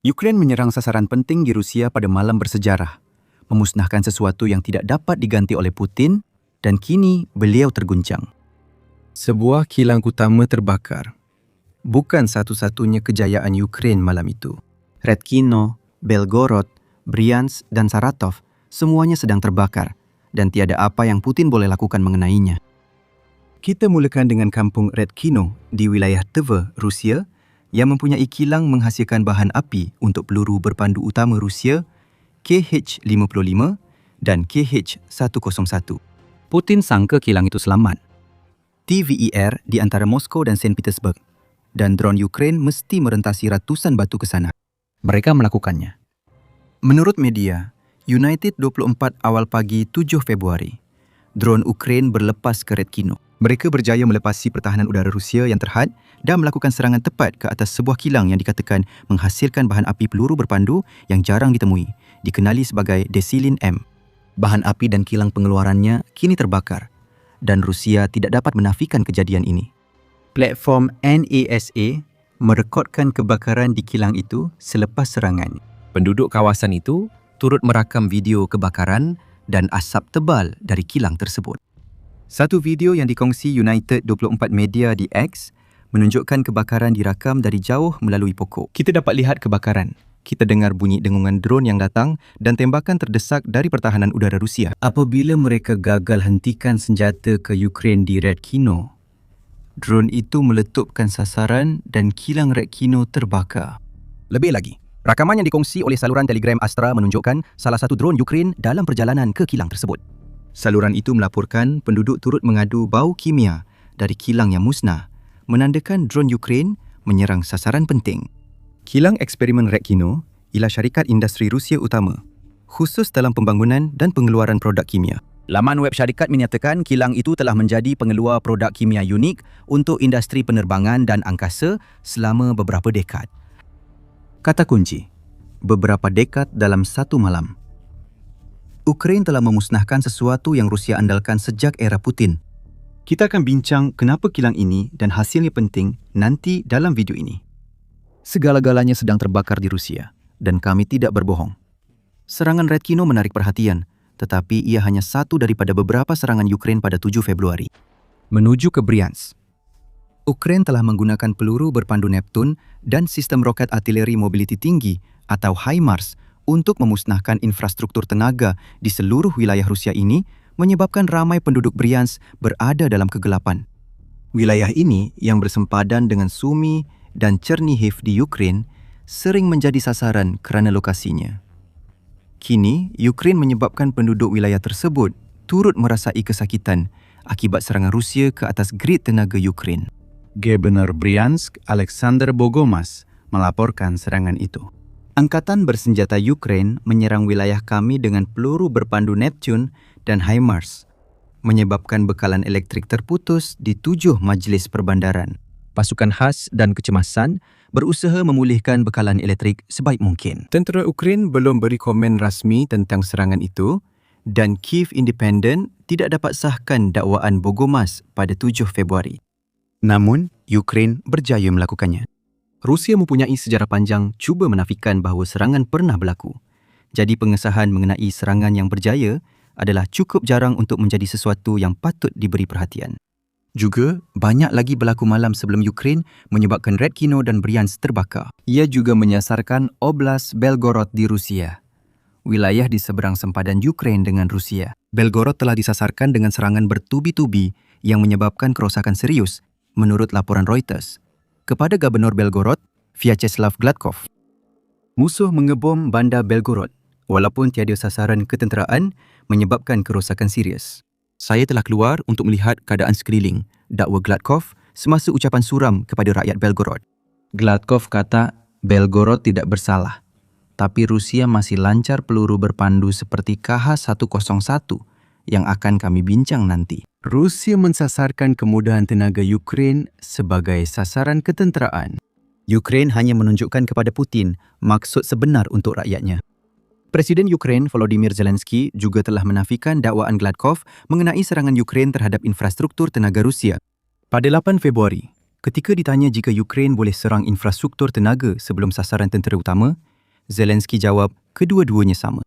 Ukraine menyerang sasaran penting di Rusia pada malam bersejarah, memusnahkan sesuatu yang tidak dapat diganti oleh Putin dan kini beliau terguncang. Sebuah kilang utama terbakar. Bukan satu-satunya kejayaan Ukraine malam itu. Redkino, Belgorod, Bryansk dan Saratov semuanya sedang terbakar dan tiada apa yang Putin boleh lakukan mengenainya. Kita mulakan dengan kampung Redkino di wilayah Tver, Rusia yang mempunyai kilang menghasilkan bahan api untuk peluru berpandu utama Rusia KH-55 dan KH-101. Putin sangka kilang itu selamat. TVER di antara Moskow dan St. Petersburg dan drone Ukraine mesti merentasi ratusan batu ke sana. Mereka melakukannya. Menurut media, United 24 awal pagi 7 Februari, drone Ukraine berlepas ke Redkino. Mereka berjaya melepasi pertahanan udara Rusia yang terhad dan melakukan serangan tepat ke atas sebuah kilang yang dikatakan menghasilkan bahan api peluru berpandu yang jarang ditemui, dikenali sebagai Desilin M. Bahan api dan kilang pengeluarannya kini terbakar dan Rusia tidak dapat menafikan kejadian ini. Platform NASA merekodkan kebakaran di kilang itu selepas serangan. Penduduk kawasan itu turut merakam video kebakaran dan asap tebal dari kilang tersebut. Satu video yang dikongsi United 24 Media di X menunjukkan kebakaran dirakam dari jauh melalui pokok. Kita dapat lihat kebakaran. Kita dengar bunyi dengungan drone yang datang dan tembakan terdesak dari pertahanan udara Rusia. Apabila mereka gagal hentikan senjata ke Ukraine di Redkino, drone itu meletupkan sasaran dan kilang Redkino terbakar. Lebih lagi, rakaman yang dikongsi oleh saluran Telegram Astra menunjukkan salah satu drone Ukraine dalam perjalanan ke kilang tersebut. Saluran itu melaporkan penduduk turut mengadu bau kimia dari kilang yang musnah, menandakan drone Ukraine menyerang sasaran penting. Kilang eksperimen Redkino ialah syarikat industri Rusia utama, khusus dalam pembangunan dan pengeluaran produk kimia. Laman web syarikat menyatakan kilang itu telah menjadi pengeluar produk kimia unik untuk industri penerbangan dan angkasa selama beberapa dekad. Kata kunci, beberapa dekad dalam satu malam. Ukraine telah memusnahkan sesuatu yang Rusia andalkan sejak era Putin. Kita akan bincang kenapa kilang ini dan hasilnya penting nanti dalam video ini. Segala-galanya sedang terbakar di Rusia dan kami tidak berbohong. Serangan Redkino menarik perhatian, tetapi ia hanya satu daripada beberapa serangan Ukraine pada 7 Februari. Menuju ke Bryansk. Ukraine telah menggunakan peluru berpandu Neptune dan sistem roket artileri mobiliti tinggi atau HIMARS untuk memusnahkan infrastruktur tenaga di seluruh wilayah Rusia ini, menyebabkan ramai penduduk Bryansk berada dalam kegelapan. Wilayah ini yang bersempadan dengan Sumy dan Chernihiv di Ukraine sering menjadi sasaran kerana lokasinya. Kini, Ukraine menyebabkan penduduk wilayah tersebut turut merasai kesakitan akibat serangan Rusia ke atas grid tenaga Ukraine. Gubernur Bryansk, Alexander Bogomas, melaporkan serangan itu. Angkatan bersenjata Ukraine menyerang wilayah kami dengan peluru berpandu Neptune dan HIMARS, menyebabkan bekalan elektrik terputus di 7 majlis perbandaran. Pasukan khas dan kecemasan berusaha memulihkan bekalan elektrik sebaik mungkin. Tentera Ukraine belum beri komen rasmi tentang serangan itu dan Kiev Independent tidak dapat sahkan dakwaan Bogomas pada 7 Februari. Namun, Ukraine berjaya melakukannya. Rusia mempunyai sejarah panjang cuba menafikan bahawa serangan pernah berlaku. Jadi pengesahan mengenai serangan yang berjaya adalah cukup jarang untuk menjadi sesuatu yang patut diberi perhatian. Juga, banyak lagi berlaku malam sebelum Ukraine menyebabkan Redkino dan Bryansk terbakar. Ia juga menyasarkan Oblast Belgorod di Rusia, wilayah di seberang sempadan Ukraine dengan Rusia. Belgorod telah disasarkan dengan serangan bertubi-tubi yang menyebabkan kerosakan serius, menurut laporan Reuters. Kepada Gubernur Belgorod, Vyacheslav Gladkov. Musuh mengebom bandar Belgorod, walaupun tiada sasaran ketenteraan, menyebabkan kerosakan serius. Saya telah keluar untuk melihat keadaan sekeliling, dakwa Gladkov semasa ucapan suram kepada rakyat Belgorod. Gladkov kata Belgorod tidak bersalah, tapi Rusia masih lancar peluru berpandu seperti KH-101 yang akan kami bincang nanti. Rusia mensasarkan kemudahan tenaga Ukraine sebagai sasaran ketenteraan. Ukraine hanya menunjukkan kepada Putin maksud sebenar untuk rakyatnya. Presiden Ukraine Volodymyr Zelensky juga telah menafikan dakwaan Gladkov mengenai serangan Ukraine terhadap infrastruktur tenaga Rusia. Pada 8 Februari, ketika ditanya jika Ukraine boleh serang infrastruktur tenaga sebelum sasaran tentera utama, Zelensky jawab, kedua-duanya sama.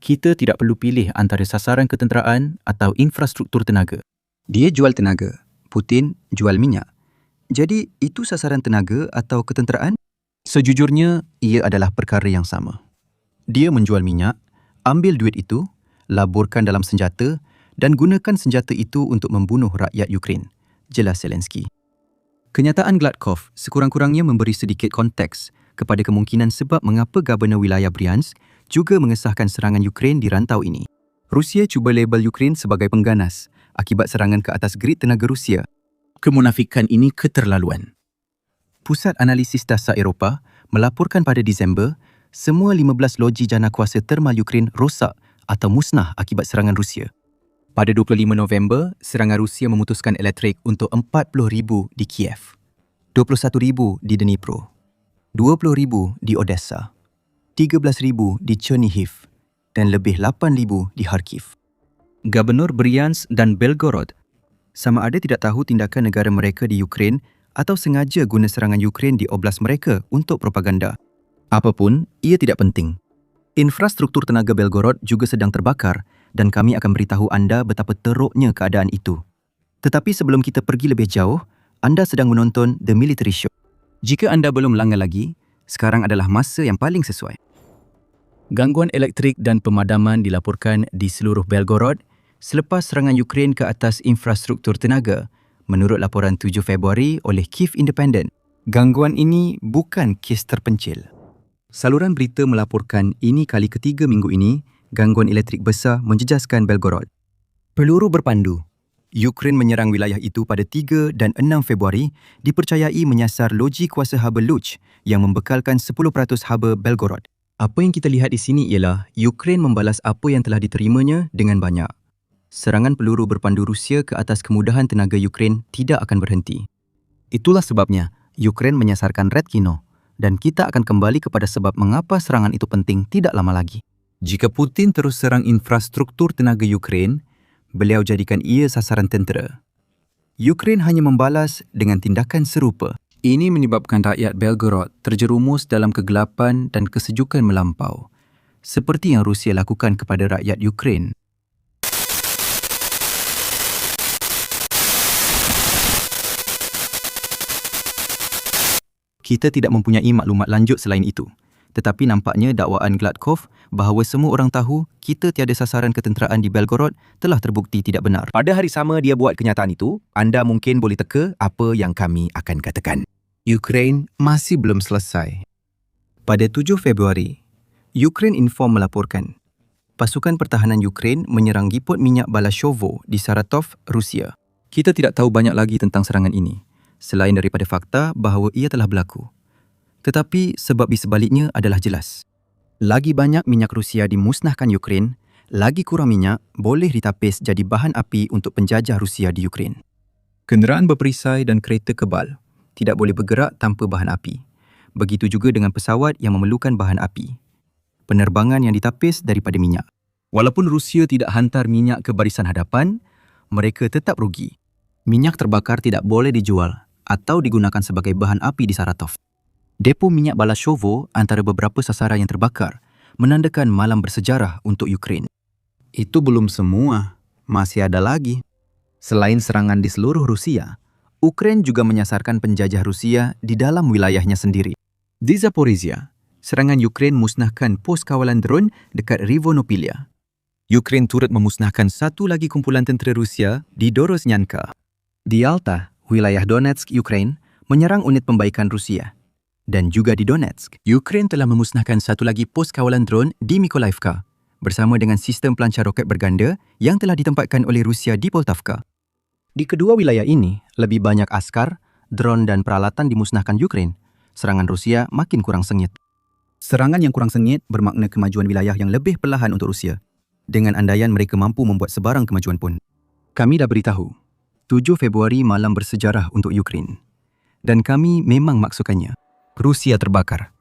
Kita tidak perlu pilih antara sasaran ketenteraan atau infrastruktur tenaga. Dia jual tenaga, Putin jual minyak. Jadi, itu sasaran tenaga atau ketenteraan? Sejujurnya, ia adalah perkara yang sama. Dia menjual minyak, ambil duit itu, laburkan dalam senjata dan gunakan senjata itu untuk membunuh rakyat Ukraine, jelas Zelensky. Kenyataan Gladkov sekurang-kurangnya memberi sedikit konteks kepada kemungkinan sebab mengapa Gubernur Wilayah Bryansk juga mengesahkan serangan Ukraine di rantau ini. Rusia cuba label Ukraine sebagai pengganas akibat serangan ke atas grid tenaga Rusia. Kemunafikan ini keterlaluan. Pusat Analisis Dasar Eropah melaporkan pada Disember, semua 15 loji jana kuasa termal Ukraine rosak atau musnah akibat serangan Rusia. Pada 25 November, serangan Rusia memutuskan elektrik untuk 40,000 di Kiev, 21,000 di Dnipro, 20,000 di Odessa, 13,000 di Chernihiv dan lebih 8,000 di Kharkiv. Gubernur Bryansk dan Belgorod sama ada tidak tahu tindakan negara mereka di Ukraine atau sengaja guna serangan Ukraine di oblast mereka untuk propaganda. Apapun, ia tidak penting. Infrastruktur tenaga Belgorod juga sedang terbakar dan kami akan beritahu anda betapa teruknya keadaan itu. Tetapi sebelum kita pergi lebih jauh, anda sedang menonton The Military Show. Jika anda belum langgar lagi, sekarang adalah masa yang paling sesuai. Gangguan elektrik dan pemadaman dilaporkan di seluruh Belgorod selepas serangan Ukraine ke atas infrastruktur tenaga, menurut laporan 7 Februari oleh Kyiv Independent. Gangguan ini bukan kes terpencil. Saluran berita melaporkan ini kali ketiga minggu ini, gangguan elektrik besar menjejaskan Belgorod. Peluru berpandu. Ukraine menyerang wilayah itu pada 3 dan 6 Februari dipercayai menyasar loji kuasa haba Luch yang membekalkan 10% haba Belgorod. Apa yang kita lihat di sini ialah Ukraine membalas apa yang telah diterimanya dengan banyak. Serangan peluru berpandu Rusia ke atas kemudahan tenaga Ukraine tidak akan berhenti. Itulah sebabnya Ukraine menyasarkan Red Kino dan kita akan kembali kepada sebab mengapa serangan itu penting tidak lama lagi. Jika Putin terus serang infrastruktur tenaga Ukraine, beliau jadikan ia sasaran tentera. Ukraine hanya membalas dengan tindakan serupa. Ini menyebabkan rakyat Belgorod terjerumus dalam kegelapan dan kesejukan melampau, seperti yang Rusia lakukan kepada rakyat Ukraine. Kita tidak mempunyai maklumat lanjut selain itu. Tetapi nampaknya dakwaan Gladkov bahawa semua orang tahu kita tiada sasaran ketenteraan di Belgorod telah terbukti tidak benar. Pada hari sama dia buat kenyataan itu, anda mungkin boleh teka apa yang kami akan katakan. Ukraine masih belum selesai. Pada 7 Februari, Ukraine Inform melaporkan pasukan pertahanan Ukraine menyerang depot minyak Balashovo di Saratov, Rusia. Kita tidak tahu banyak lagi tentang serangan ini, selain daripada fakta bahawa ia telah berlaku. Tetapi sebab di sebaliknya adalah jelas. Lagi banyak minyak Rusia dimusnahkan Ukraine, lagi kurang minyak boleh ditapis jadi bahan api untuk penjajah Rusia di Ukraine. Kenderaan berperisai dan kereta kebal tidak boleh bergerak tanpa bahan api. Begitu juga dengan pesawat yang memerlukan bahan api. Penerbangan yang ditapis daripada minyak. Walaupun Rusia tidak hantar minyak ke barisan hadapan, mereka tetap rugi. Minyak terbakar tidak boleh dijual atau digunakan sebagai bahan api di Saratov. Depo minyak Balashovo antara beberapa sasaran yang terbakar menandakan malam bersejarah untuk Ukraine. Itu belum semua, masih ada lagi. Selain serangan di seluruh Rusia, Ukraine juga menyasarkan penjajah Rusia di dalam wilayahnya sendiri. Di Zaporizhia, serangan Ukraine musnahkan pos kawalan drone dekat Rivonopilia. Ukraine turut memusnahkan satu lagi kumpulan tentera Rusia di Dorosnyanka. Di Alta, wilayah Donetsk, Ukraine menyerang unit pembaikan Rusia. Dan juga di Donetsk, Ukraine telah memusnahkan satu lagi pos kawalan drone di Mykolaiivka bersama dengan sistem pelancar roket berganda yang telah ditempatkan oleh Rusia di Poltavka. Di kedua wilayah ini, lebih banyak askar, drone dan peralatan dimusnahkan Ukraine. Serangan Rusia makin kurang sengit. Serangan yang kurang sengit bermakna kemajuan wilayah yang lebih perlahan untuk Rusia. Dengan andaian mereka mampu membuat sebarang kemajuan pun. Kami dah beritahu, 7 Februari malam bersejarah untuk Ukraine. Dan kami memang maksudkannya. Rusia terbakar.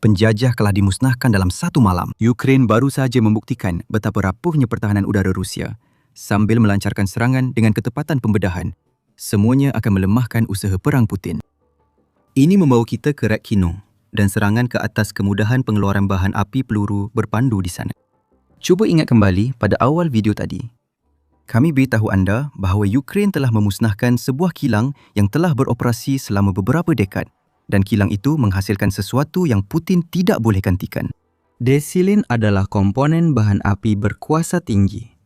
Penjajah telah dimusnahkan dalam satu malam. Ukraine baru saja membuktikan betapa rapuhnya pertahanan udara Rusia sambil melancarkan serangan dengan ketepatan pembedahan. Semuanya akan melemahkan usaha perang Putin. Ini membawa kita ke Red Kino dan serangan ke atas kemudahan pengeluaran bahan api peluru berpandu di sana. Cuba ingat kembali pada awal video tadi. Kami beritahu anda bahawa Ukraine telah memusnahkan sebuah kilang yang telah beroperasi selama beberapa dekad dan kilang itu menghasilkan sesuatu yang Putin tidak boleh gantikan. Desilin adalah komponen bahan api berkuasa tinggi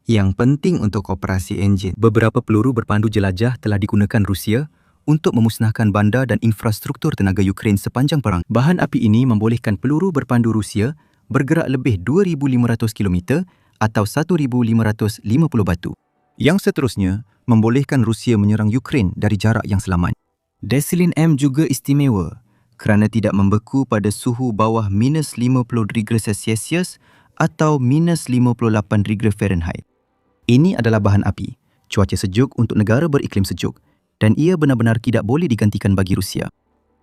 yang penting untuk operasi enjin. Beberapa peluru berpandu jelajah telah digunakan Rusia untuk memusnahkan bandar dan infrastruktur tenaga Ukraine sepanjang perang. Bahan api ini membolehkan peluru berpandu Rusia bergerak lebih 2,500 km atau 1,550 batu. Yang seterusnya membolehkan Rusia menyerang Ukraine dari jarak yang selamat. Desilin M juga istimewa kerana tidak membeku pada suhu bawah minus 50 degree Celsius atau minus 58 degree Fahrenheit. Ini adalah bahan api, cuaca sejuk untuk negara beriklim sejuk dan ia benar-benar tidak boleh digantikan bagi Rusia.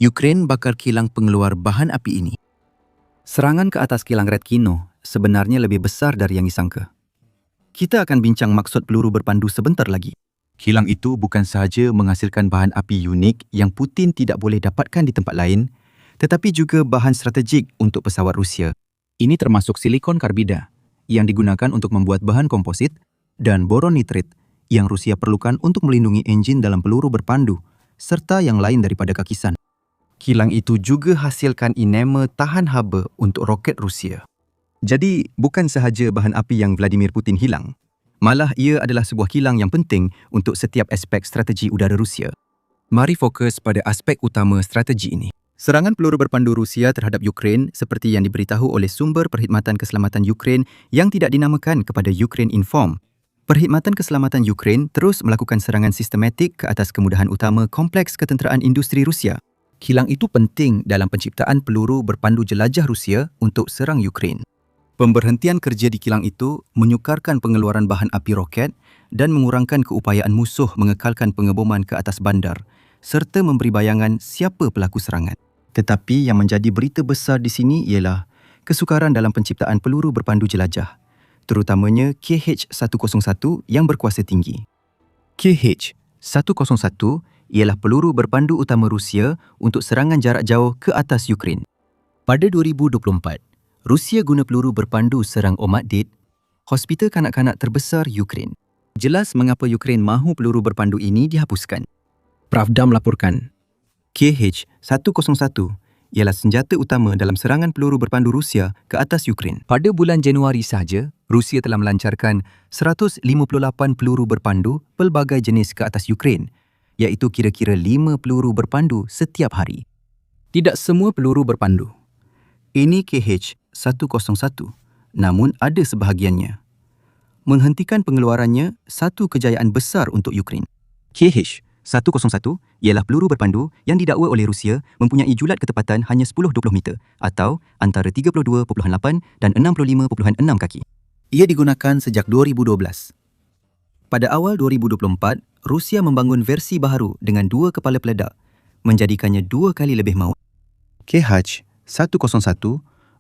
Ukraine bakar kilang pengeluar bahan api ini. Serangan ke atas kilang Redkino sebenarnya lebih besar dari yang disangka. Kita akan bincang maksud peluru berpandu sebentar lagi. Kilang itu bukan sahaja menghasilkan bahan api unik yang Putin tidak boleh dapatkan di tempat lain, tetapi juga bahan strategik untuk pesawat Rusia. Ini termasuk silikon karbida yang digunakan untuk membuat bahan komposit dan boron nitrit yang Rusia perlukan untuk melindungi enjin dalam peluru berpandu serta yang lain daripada kakisan. Kilang itu juga hasilkan enamel tahan haba untuk roket Rusia. Jadi, bukan sahaja bahan api yang Vladimir Putin hilang, malah ia adalah sebuah kilang yang penting untuk setiap aspek strategi udara Rusia. Mari fokus pada aspek utama strategi ini. Serangan peluru berpandu Rusia terhadap Ukraine seperti yang diberitahu oleh sumber Perkhidmatan Keselamatan Ukraine yang tidak dinamakan kepada Ukraine Inform. Perkhidmatan Keselamatan Ukraine terus melakukan serangan sistematik ke atas kemudahan utama kompleks ketenteraan industri Rusia. Kilang itu penting dalam penciptaan peluru berpandu jelajah Rusia untuk serang Ukraine. Pemberhentian kerja di kilang itu menyukarkan pengeluaran bahan api roket dan mengurangkan keupayaan musuh mengekalkan pengeboman ke atas bandar serta memberi bayangan siapa pelaku serangan. Tetapi yang menjadi berita besar di sini ialah kesukaran dalam penciptaan peluru berpandu jelajah, terutamanya KH-101 yang berkuasa tinggi. KH-101 ialah peluru berpandu utama Rusia untuk serangan jarak jauh ke atas Ukraine. Pada 2024, Rusia guna peluru berpandu serang Omahdit, hospital kanak-kanak terbesar Ukraine. Jelas mengapa Ukraine mahu peluru berpandu ini dihapuskan. Pravda melaporkan, KH-101 ialah senjata utama dalam serangan peluru berpandu Rusia ke atas Ukraine. Pada bulan Januari sahaja, Rusia telah melancarkan 158 peluru berpandu pelbagai jenis ke atas Ukraine, iaitu kira-kira 5 peluru berpandu setiap hari. Tidak semua peluru berpandu. Ini KH-101, namun ada sebahagiannya. Menghentikan pengeluarannya satu kejayaan besar untuk Ukraine. KH-101 ialah peluru berpandu yang didakwa oleh Rusia mempunyai julat ketepatan hanya 10-20 meter atau antara 32.8 dan 65.6 kaki. Ia digunakan sejak 2012. Pada awal 2024, Rusia membangun versi baharu dengan 2 kepala peledak, menjadikannya 2 kali lebih maut. KH-101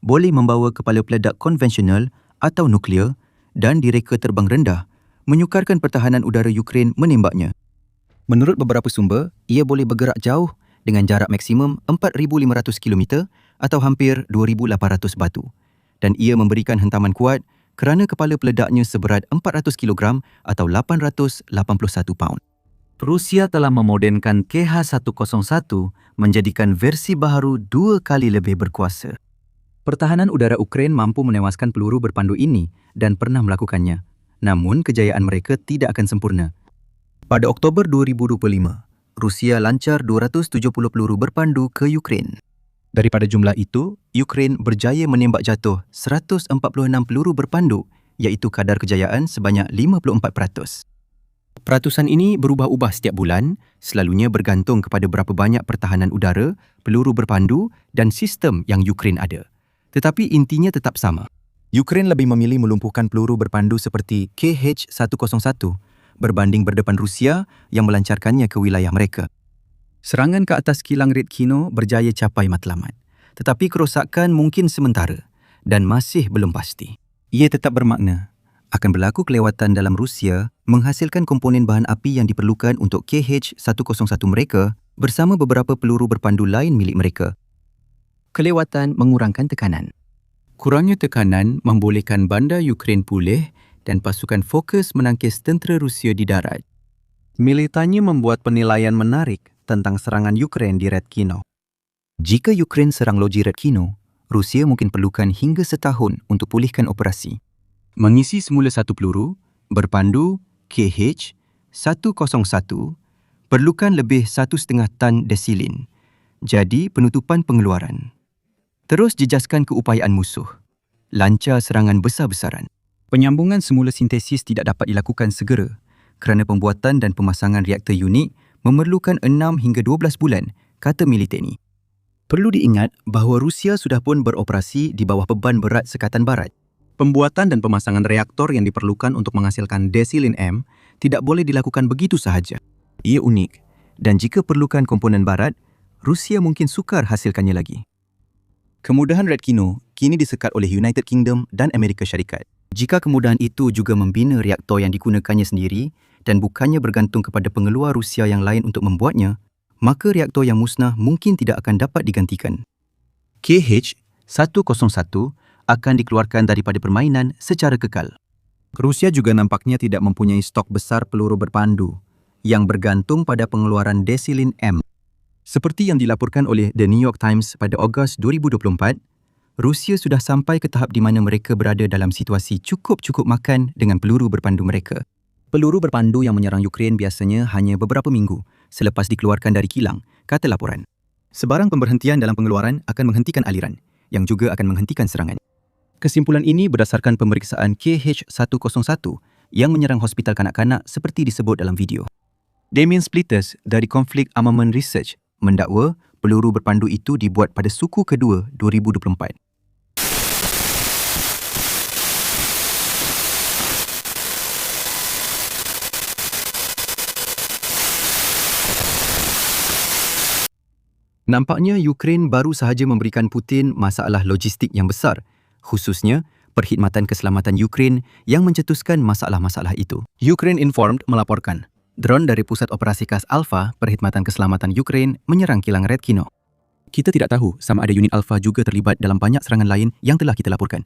boleh membawa kepala peledak konvensional atau nuklear dan direka terbang rendah, menyukarkan pertahanan udara Ukraine menembaknya. Menurut beberapa sumber, ia boleh bergerak jauh dengan jarak maksimum 4,500 km atau hampir 2,800 batu. Dan ia memberikan hentaman kuat kerana kepala peledaknya seberat 400 kg atau 881 paun. Rusia telah memodenkan KH-101 menjadikan versi baharu 2 kali lebih berkuasa. Pertahanan udara Ukraine mampu menewaskan peluru berpandu ini dan pernah melakukannya. Namun, kejayaan mereka tidak akan sempurna. Pada Oktober 2025, Rusia lancar 270 peluru berpandu ke Ukraine. Daripada jumlah itu, Ukraine berjaya menembak jatuh 146 peluru berpandu, iaitu kadar kejayaan sebanyak 54%. Peratusan ini berubah-ubah setiap bulan, selalunya bergantung kepada berapa banyak pertahanan udara, peluru berpandu dan sistem yang Ukraine ada. Tetapi intinya tetap sama. Ukraine lebih memilih melumpuhkan peluru berpandu seperti KH-101 berbanding berdepan Rusia yang melancarkannya ke wilayah mereka. Serangan ke atas kilang Redkino berjaya capai matlamat, tetapi kerosakan mungkin sementara dan masih belum pasti. Ia tetap bermakna akan berlaku kelewatan dalam Rusia menghasilkan komponen bahan api yang diperlukan untuk KH-101 mereka bersama beberapa peluru berpandu lain milik mereka. kelewatan mengurangkan tekanan. Kurangnya tekanan membolehkan bandar Ukraine pulih dan pasukan fokus menangkis tentera Rusia di darat. Militannya membuat penilaian menarik tentang serangan Ukraine di Redkino. Jika Ukraine serang loji Redkino, Rusia mungkin perlukan hingga setahun untuk pulihkan operasi. Mengisi semula satu peluru, berpandu KH-101, perlukan lebih 1,5 tan desilin. Jadi penutupan pengeluaran. Terus jejaskan keupayaan musuh. Lancar serangan besar-besaran. Penyambungan semula sintesis tidak dapat dilakukan segera kerana pembuatan dan pemasangan reaktor unik memerlukan 6 hingga 12 bulan, kata militer ini. Perlu diingat bahawa Rusia sudah pun beroperasi di bawah beban berat Sekatan Barat. Pembuatan dan pemasangan reaktor yang diperlukan untuk menghasilkan desilin M tidak boleh dilakukan begitu sahaja. Ia unik dan jika perlukan komponen barat, Rusia mungkin sukar hasilkannya lagi. Kemudahan Redkino kini disekat oleh United Kingdom dan Amerika Syarikat. Jika kemudahan itu juga membina reaktor yang digunakannya sendiri dan bukannya bergantung kepada pengeluar Rusia yang lain untuk membuatnya, maka reaktor yang musnah mungkin tidak akan dapat digantikan. KH-101 akan dikeluarkan daripada permainan secara kekal. Rusia juga nampaknya tidak mempunyai stok besar peluru berpandu yang bergantung pada pengeluaran desilin M. Seperti yang dilaporkan oleh The New York Times pada Ogos 2024, Rusia sudah sampai ke tahap di mana mereka berada dalam situasi cukup-cukup makan dengan peluru berpandu mereka. Peluru berpandu yang menyerang Ukraine biasanya hanya beberapa minggu selepas dikeluarkan dari kilang, kata laporan. Sebarang pemberhentian dalam pengeluaran akan menghentikan aliran, yang juga akan menghentikan serangan. Kesimpulan ini berdasarkan pemeriksaan KH-101 yang menyerang hospital kanak-kanak seperti disebut dalam video. Damien Splitters dari Conflict Armament Research mendakwa peluru berpandu itu dibuat pada suku kedua 2024. Nampaknya Ukraine baru sahaja memberikan Putin masalah logistik yang besar, khususnya Perkhidmatan Keselamatan Ukraine yang mencetuskan masalah-masalah itu. Ukraine Informed melaporkan, drone dari Pusat Operasi Khas Alpha Perkhidmatan Keselamatan Ukraine menyerang kilang Redkino. Kita tidak tahu sama ada unit Alpha juga terlibat dalam banyak serangan lain yang telah kita laporkan.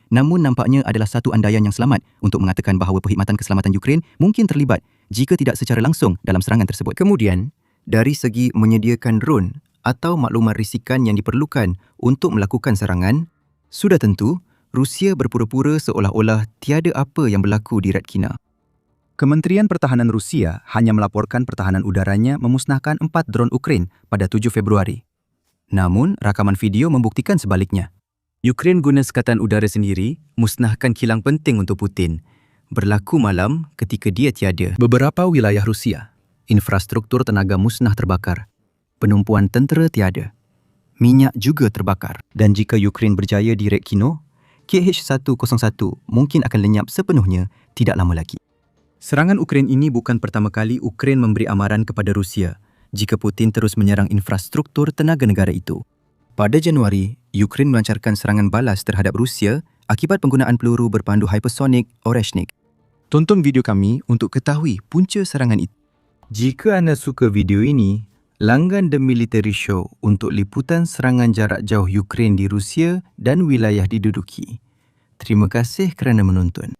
Namun nampaknya adalah satu andaian yang selamat untuk mengatakan bahawa Perkhidmatan Keselamatan Ukraine mungkin terlibat jika tidak secara langsung dalam serangan tersebut. Kemudian, dari segi menyediakan drone atau maklumat risikan yang diperlukan untuk melakukan serangan, sudah tentu Rusia berpura-pura seolah-olah tiada apa yang berlaku di Redkino. Kementerian Pertahanan Rusia hanya melaporkan pertahanan udaranya memusnahkan 4 drone Ukraine pada 7 Februari. Namun, rakaman video membuktikan sebaliknya. Ukraine guna sekatan udara sendiri musnahkan kilang penting untuk Putin. Berlaku malam ketika dia tiada. Beberapa wilayah Rusia, infrastruktur tenaga musnah terbakar. Penumpuan tentera tiada. Minyak juga terbakar. Dan jika Ukraine berjaya di Redkino, KH-101 mungkin akan lenyap sepenuhnya tidak lama lagi. Serangan Ukraine ini bukan pertama kali Ukraine memberi amaran kepada Rusia jika Putin terus menyerang infrastruktur tenaga negara itu. Pada Januari, Ukraine melancarkan serangan balas terhadap Rusia akibat penggunaan peluru berpandu hypersonic Oreshnik. Tonton video kami untuk ketahui punca serangan itu. Jika anda suka video ini, langgan The Military Show untuk liputan serangan jarak jauh Ukraine di Rusia dan wilayah diduduki. Terima kasih kerana menonton.